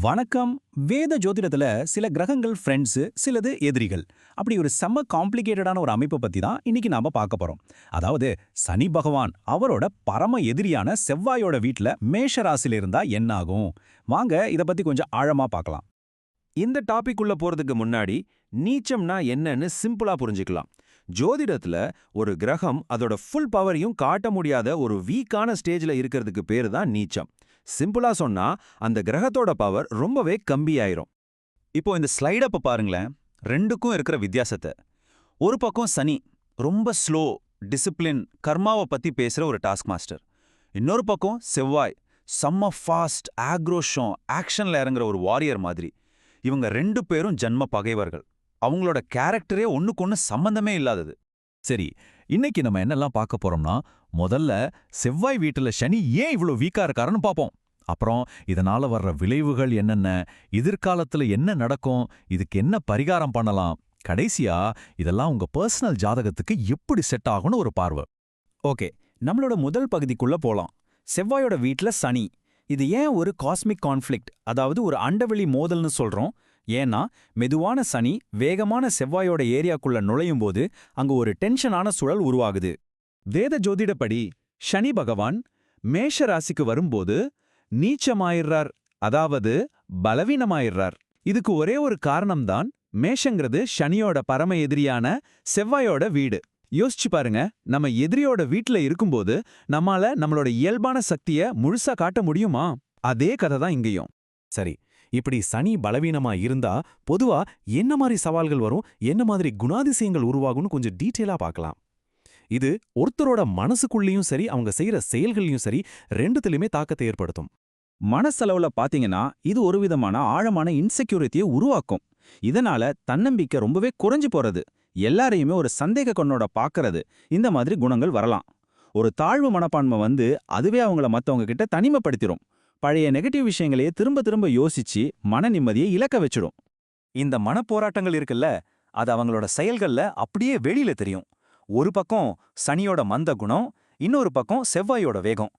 வணக்கம். வேத ஜோதிடத்துல சில கிரகங்கள் ஃப்ரெண்ட்ஸு, சிலது எதிரிகள். அப்படி ஒரு செம்ம காம்ப்ளிகேட்டடான ஒரு அமைப்பை பத்தி தான் இன்னைக்கு நாம பார்க்க போறோம். அதாவது சனி பகவான் அவரோட பரம எதிரியான செவ்வாயோட வீட்ல மேஷ ராசியில இருந்தா என்ன ஆகும்? வாங்க இத பத்தி கொஞ்சம் ஆழமா பார்க்கலாம். இந்த டாபிக் உள்ள போறதுக்கு முன்னாடி நீச்சம்னா என்னன்னு சிம்பிளா புரிஞ்சுக்கலாம். ஜோதிடத்துல ஒரு கிரகம் அதோட ஃபுல் பவரையும் காட்ட முடியாத ஒரு வீக்கான ஸ்டேஜ்ல இருக்கிறதுக்கு பேரு தான் நீச்சம். சிம்பிளா சொன்னா அந்த கிரகத்தோட பவர் ரொம்பவே கம்மியாயிரும். இப்போ இந்த ஸ்லைடப்ப பாருங்களேன், ரெண்டுக்கும் இருக்கிற வித்தியாசத்தை. ஒரு பக்கம் சனி ரொம்ப ஸ்லோ, டிசிப்ளின், கர்மாவை பத்தி பேசுற ஒரு டாஸ்க் மாஸ்டர். இன்னொரு பக்கம் செவ்வாய் செம்ம ஃபாஸ்ட், ஆக்ரோஷம், ஆக்ஷன்ல இறங்குற ஒரு வாரியர் மாதிரி. இவங்க ரெண்டு பேரும் ஜன்ம பகைவர்கள். அவங்களோட கேரக்டரே ஒண்ணுக்கொன்னு சம்பந்தமே இல்லாதது. சரி, இன்னைக்கு நம்ம என்னெல்லாம் பார்க்க போறோம்னா, முதல்ல செவ்வாய் வீட்டுல சனி ஏன் இவ்ளோ வீக்கா இருக்காருன்னு பார்ப்போம். அப்புறம் இதனால வர்ற விளைவுகள் என்னென்ன, எதிர்காலத்துல என்ன நடக்கும், இதுக்கு என்ன பரிகாரம் பண்ணலாம், கடைசியா இதெல்லாம் உங்க பர்சனல் ஜாதகத்துக்கு எப்படி செட் ஆகும்னு ஒரு பார்வை. ஓகே, நம்மளோட முதல் பகுதிக்குள்ள போலாம். செவ்வாயோட வீட்ல சனி. இது ஏன் ஒரு காஸ்மிக் கான்ஃப்ளிக்ட், அதாவது ஒரு அண்டவெளி மோதல்னு சொல்றோம்? ஏன்னா மெதுவான சனி வேகமான செவ்வாயோட ஏரியாக்குள்ள நுழையும் போது அங்க ஒரு டென்ஷனான சூழல் உருவாகுது. வேத ஜோதிடப்படி சனி பகவான் மேஷ ராசிக்கு வரும்போது நீச்சமாயிடுறார், அதாவது பலவீனமாயிடுறார். இதுக்கு ஒரே ஒரு காரணம்தான், மேஷங்கிறது சனியோட பரம எதிரியான செவ்வாயோட வீடு. யோசிச்சு பாருங்க, நம்ம எதிரியோட வீட்ல இருக்கும்போது நம்மால நம்மளோட இயல்பான சக்திய முழுசா காட்ட முடியுமா? அதே கதை தான் இங்கேயும். சரி, இப்படி சனி பலவீனமா இருந்தா பொதுவா என்ன மாதிரி சவால்கள் வரும், என்ன மாதிரி குணாதிசயங்கள் உருவாகும்னு கொஞ்சம் டீட்டெயிலா பார்க்கலாம். இது ஒருத்தரோட மனசுக்குள்ளேயும் சரி, அவங்க செய்யற செயல்களையும் சரி, ரெண்டுத்திலுமே தாக்கத்தை ஏற்படுத்தும். மனசளவுல பாத்தீங்கன்னா இது ஒரு விதமான ஆழமான இன்செக்யூரிட்டியை உருவாக்கும். இதனால தன்னம்பிக்கை ரொம்பவே குறைஞ்சு போறது, எல்லாரையுமே ஒரு சந்தேக கண்ணோட பாக்குறது, இந்த மாதிரி குணங்கள் வரலாம். ஒரு தாழ்வு மனப்பான்மை அதுவே அவங்கள மத்தவங்க கிட்ட தனிமைப்படுத்திடும். பழைய நெகட்டிவ் விஷயங்களையே திரும்ப திரும்ப யோசிச்சு மன நிம்மதியை இழக்க வச்சிடும். இந்த மனப்போராட்டங்கள் இருக்குல்ல, அது அவங்களோட செயல்கள்ல அப்படியே வெளியில தெரியும். ஒரு பக்கம் சனியோட மந்த குணம், இன்னொரு பக்கம் செவ்வாயோட வேகம்.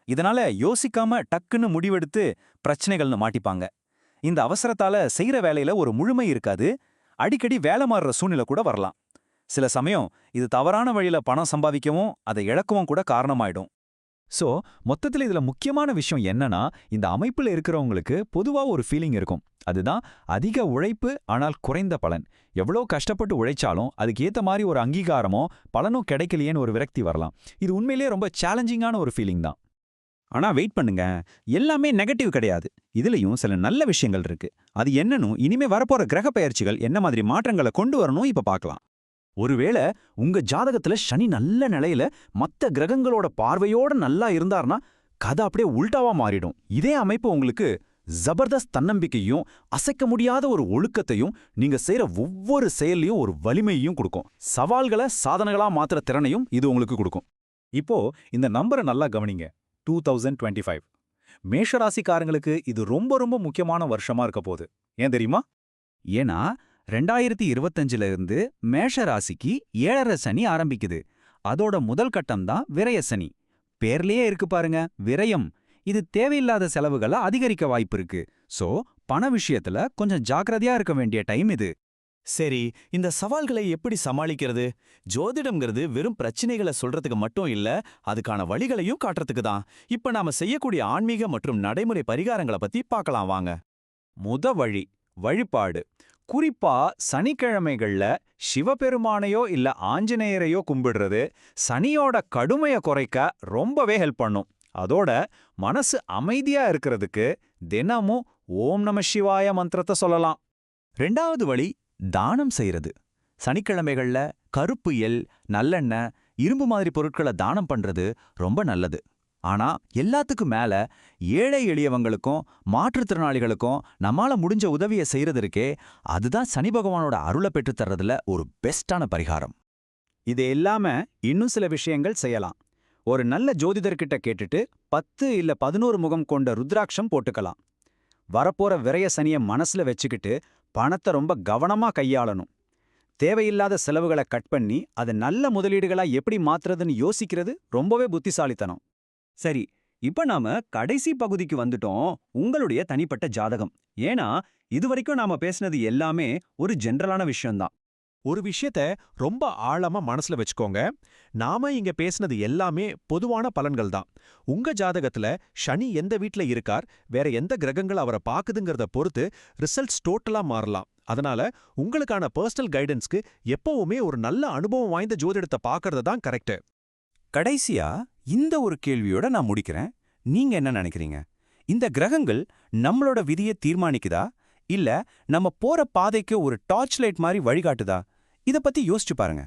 இதனால யோசிக்காம டக்குன்னு முடிவெடுத்து பிரச்சனைகள்னு மாட்டிப்பாங்க. இந்த அவசரத்தால செய்யற வேலையில ஒரு முழுமை இருக்காது, அடிக்கடி வேலை மாறுற சூழ்நிலை கூட வரலாம். சில சமயம் இது தவறான வழியில பணம் சம்பாதிக்கவும் அதை இழக்கவும் கூட காரணமாயிடும். சோ மொத்தத்துல இதுல முக்கியமான விஷயம் என்னன்னா, இந்த அமைப்புல இருக்கிறவங்களுக்கு பொதுவா ஒரு ஃபீலிங் இருக்கும். அதுதான் அதிக உழைப்பு ஆனால் குறைந்த பலன். எவ்வளோ கஷ்டப்பட்டு உழைச்சாலும் அதுக்கு ஏத்த மாதிரி ஒரு அங்கீகாரமோ பலனும் கிடைக்கலையேன்னு ஒரு விரக்தி வரலாம். இது உண்மையிலேயே ரொம்ப சேலஞ்சிங்கான ஒரு ஃபீலிங் தான். ஆனா வெயிட் பண்ணுங்க, எல்லாமே நெகட்டிவ் கிடையாது. இதுலயும் சில நல்ல விஷயங்கள் இருக்கு. அது என்னன்னு இனிமே வரப்போற கிரக பெயர்ச்சிகள் என்ன மாதிரி மாற்றங்களை கொண்டு வரணும் இப்ப பார்க்கலாம். ஒருவேளை உங்க ஜாதகத்துல சனி நல்ல நிலையில மத்த கிரகங்களோட பார்வையோட நல்லா இருந்தார்னா கதை அப்படியே உல்டாவா மாறிடும். இதே அமைப்பு உங்களுக்கு ஜபர்தஸ்த் தன்னம்பிக்கையும் அசைக்க முடியாத ஒரு ஒழுக்கத்தையும், நீங்க செய்யற ஒவ்வொரு செயல்லையும் ஒரு வலிமையையும் கொடுக்கும். சவால்களை சாதனைகளா மாத்துற திறனையும் இது உங்களுக்கு கொடுக்கும். இப்போ இந்த நம்பரை நல்லா கவனிங்க. 2025 மேஷராசிக்காரங்களுக்கு இது ரொம்ப ரொம்ப முக்கியமான வருஷமா இருக்க போகுது. ஏன் தெரியுமா? ஏன்னா 2025ல இருந்து மேஷ ராசிக்கு 7.5 சனி ஆரம்பிக்குது. அதோட முதல் கட்டம் தான் விரய சனி. பேர்லயே இருக்கு பாருங்க, விரயம். இது தேவையில்லாத செலவுகளை அதிகரிக்க வாய்ப்பு இருக்கு. சோ பண விஷயத்துல கொஞ்சம் ஜாக்கிரதையா இருக்க வேண்டிய டைம் இது. சரி, இந்த சவால்களை எப்படி சமாளிக்கிறது? ஜோதிடம்ங்கிறது வெறும் பிரச்சனைகளை சொல்றதுக்கு மட்டும் இல்ல, அதுக்கான வழிகளையும் காட்டுறதுக்கு தான். இப்ப நாம செய்யக்கூடிய ஆன்மீக மற்றும் நடைமுறை பரிகாரங்களை பத்தி பார்க்கலாம் வாங்க. வழி வழிபாடு. குறிப்பா சனிக்கிழமைகள்ல சிவபெருமானையோ இல்ல ஆஞ்சநேயரையோ கும்பிடுறது சனியோட கடுமையை குறைக்க ரொம்பவே ஹெல்ப் பண்ணும். அதோட மனசு அமைதியா இருக்கிறதுக்கு தினமும் ஓம் நம சிவாய மந்திரத்தை சொல்லலாம். ரெண்டாவது வழி தானம் செய்யறது. சனிக்கிழமைகள்ல கருப்பு எள், நல்லெண்ணெய், இரும்பு மாதிரி பொருட்களை தானம் பண்றது ரொம்ப நல்லது. ஆனா எல்லாத்துக்கும் மேல ஏழை எளியவங்களுக்கும் மாற்றுத்திறனாளிகளுக்கும் நம்மால முடிஞ்ச உதவியை செய்யறது இருக்கே, அதுதான் சனி பகவானோட அருளை பெற்று தர்றதுல ஒரு பெஸ்டான பரிகாரம். இது இல்லாம இன்னும் சில விஷயங்கள் செய்யலாம். ஒரு நல்ல ஜோதிடர்கிட்ட கேட்டுட்டு 10 இல்ல 11 முகம் கொண்ட ருத்ராட்சம் போட்டுக்கலாம். வரப்போற விரய சனிய மனசுல வச்சுக்கிட்டு பணத்தை ரொம்ப கவனமா கையாளணும். தேவையில்லாத செலவுகளை கட் பண்ணி அதை நல்ல முதலீடுகளா எப்படி மாத்துறதுன்னு யோசிக்கிறது ரொம்பவே புத்திசாலித்தனம். சரி, இப்ப நாம கடைசி பகுதிக்கு வந்துட்டோம், உங்களுடைய தனிப்பட்ட ஜாதகம். ஏன்னா இதுவரைக்கும் நாம பேசினது எல்லாமே ஒரு ஜெனரலான விஷயம்தான். ஒரு விஷயத்த ரொம்ப ஆழமா மனசுல வச்சுக்கோங்க. நாம இங்க பேசினது எல்லாமே பொதுவான பலன்கள் தான். உங்க ஜாதகத்துல சனி எந்த வீட்ல இருக்கார், வேற எந்த கிரகங்கள் அவரை பாக்குதுங்கிறத பொறுத்து ரிசல்ட்ஸ் டோட்டலா மாறலாம். அதனால உங்களுக்கான பர்சனல் கைடன்ஸ்க்கு எப்பவுமே ஒரு நல்ல அனுபவம் வாய்ந்த ஜோதிடத்தை பார்க்கறது தான் கரெக்ட். கடைசியா இந்த ஒரு கேள்வியோட நான் முடிக்கிறேன். நீங்க என்ன நினைக்கிறீங்க? இந்த கிரகங்கள் நம்மளோட விதியை தீர்மானிக்குதா, இல்ல நம்ம போற பாதைக்கு ஒரு டார்ச் லைட் மாதிரி வழிகாட்டுதா? இத பத்தி யோசிச்சு பாருங்க.